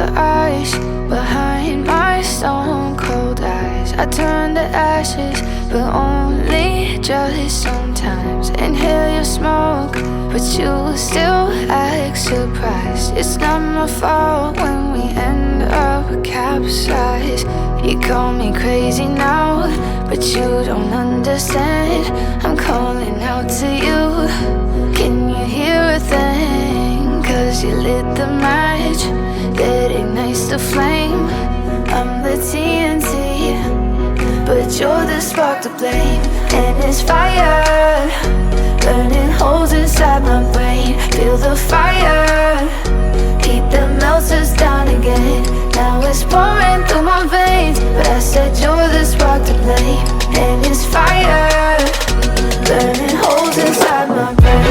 the ice behind my stone cold eyes. I turn to ashes, but only just sometimes. Inhale your smoke, but you still act surprised. It's not my fault when we end up capsized. You call me crazy now, but you don't understand. I'm calling out to you. Can you hear a thing? 'Cause you lit the match that ignites the flame. I'm the TNT, but you're the spark to blame. And it's fire, burning holes inside my brain. Feel the fire, heat that melts us down again. Now it's pouring through my veins, but I said you're the spark to blame. And it's fire, burning holes inside my brain.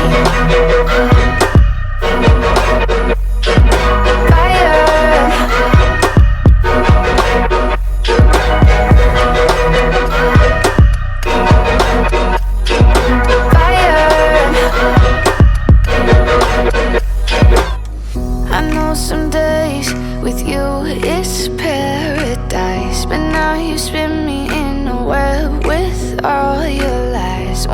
Some days with you it's paradise, but now you spin me in a web with all your lies.